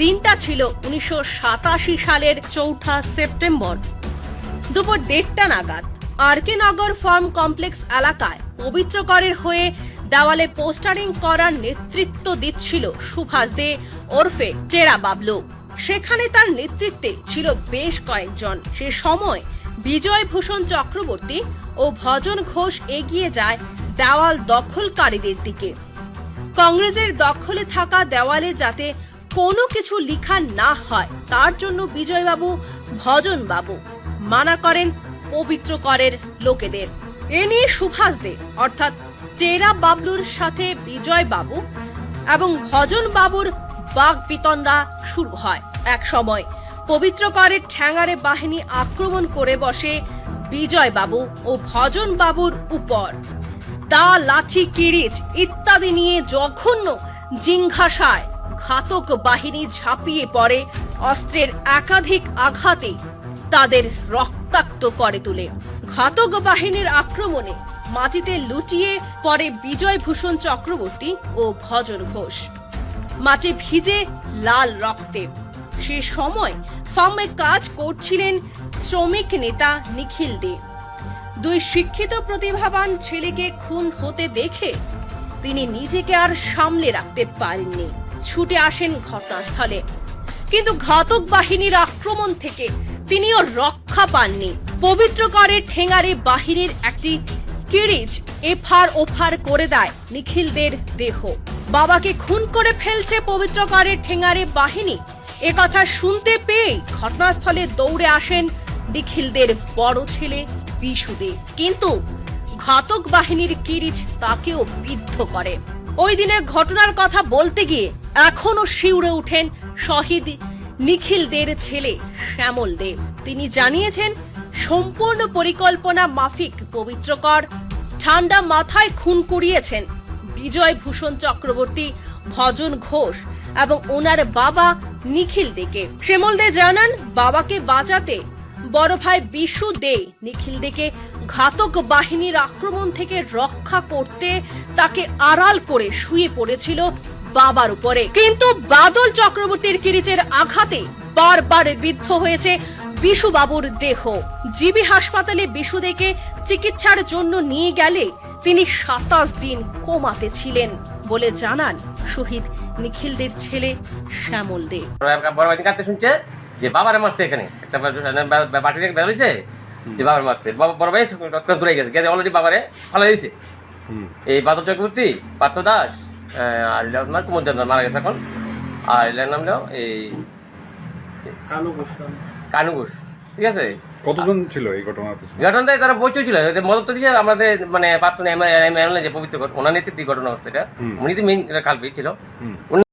দিনটা ছিল 1987 সালের 4 সেপ্টেম্বর দুপুর 1:30টা নাগাদ আরকে নগর ফার্ম কমপ্লেক্স এলাকায় পবিত্র করের হয়ে দেওয়ালে পোস্টারিং করার নেতৃত্ব দিচ্ছিল সুভাষ দে ওরফে টেরা বাবলু। সেখানে তার নেতৃত্বে ছিল বেশ কয়েকজন। সে সময় বিজয় ভূষণ চক্রবর্তী ও ভজন ঘোষ এগিয়ে যায় দেওয়াল দখলকারীদের দিকে। কংগ্রেসের দখলে থাকা দেওয়ালে যাতে কোনো কিছু লেখা না হয় তার জন্য বিজয়বাবু ভজনবাবু মানা করেন পবিত্র করের লোকেদের। এ নিয়ে সুভাষ দে অর্থাৎ টেরা বাবলুর সাথে বিজয়বাবু এবং ভজনবাবুর বাগবিতণ্ডা শুরু হয়। এক সময় পবিত্র করের ঠ্যাঙারে বাহিনী আক্রমণ করে বসে বিজয়বাবু ও ভজনবাবুর উপর। দা, লাঠি, কিরিচ ইত্যাদি নিয়ে জঘন্য জিঙ্ঘাসায় ঘাতক বাহিনী ঝাঁপিয়ে পড়ে। অস্ত্রের একাধিক আঘাতে তাদের রক্তাক্ত করে তোলে। ঘাতক বাহিনীর আক্রমণে মাটিতে লুটিয়ে পড়ে বিজয়ভূষণ চক্রবর্তী ও ভজন ঘোষ, মাটি ভিজে লাল রক্তে। সে সময় ফার্মে কাজ করছিলেন শ্রমিক নেতা নিখিল দে। দুই শিক্ষিত প্রতিভাবান ছেলেকে খুন হতে দেখে তিনি নিজেকে আর সামলে রাখতে পারেননি, ছুটে আসেন ঘটনাস্থলে। কিন্তু ঘাতক বাহিনীর আক্রমণ থেকে তিনিও রক্ষা পাননি। পবিত্র করের ঠেঙারে বাহিনীর একটি কিরিচ এফার ওফার করে দেয় নিখিলদের দেহ। বাবাকে খুন করে ফেলছে পবিত্র করের ঠেঙারে বাহিনী, একথা শুনতে পেয়ে ঘটনাস্থলে দৌড়ে আসেন নিখিলদের বড় ছেলে বিশুদে। কিন্তু ঘাতক বাহিনীর কিরিচ তাকেও বিদ্ধ করে। ওই দিনের ঘটনার কথা বলতে গিয়ে এখনো শিউরে উঠেন শহীদ নিখিলদের ছেলে শ্যামল দে। তিনি জানিয়েছেন, সম্পূর্ণ পরিকল্পনা মাফিক পবিত্র কর ঠান্ডা মাথায় খুন করিয়েছেন বিজয় ভূষণ চক্রবর্তী, ভজন ঘোষ এবং ওনার বাবা নিখিল দেকে। শ্যামল দে জানান, বাবাকে বাঁচাতে বড় ভাই বিশু দে নিখিল দেকে ঘাতক বাহিনীর আক্রমণ থেকে রক্ষা করতে তাকে আড়াল করে শুয়ে পড়েছিল বাবার উপরে। কিন্তু বাদল চক্রবর্তীর কিরিচের আঘাতে বারবার বিদ্ধ হয়েছে বিশু বাবুর দেহ। জিবি হাসপাতালে বিশু দেকে চিকিৎসার জন্য নিয়ে গেলে তিনি 27 দিন কোমাতে ছিলেন বলে জানান শহীদ নিখিলদের ছেলে শ্যামল দে। শুনছে যে বাবারে মারছে, এখানে একটা বাটি বের হয়েছে যে বাবার মারছে, বড় ভাই দূরে গেছে, অলরেডি বাবারে ফালা দিয়েছে। এই বাদল চক্রবর্তী, পার্থ দাস আর কুমুদ মারা গেছে এখন। আর এলার নাম এই কানু ঘোষ। ঠিক আছে, কতজন ছিল এই ঘটনাটাই তারা বইচই ছিল। মদত দিয়েছে আমাদের মানে প্রাক্তন যে পবিত্র ওনার নেতৃত্বে ঘটনা হচ্ছে এটা। উনি তো মেইন কালপিট ছিল।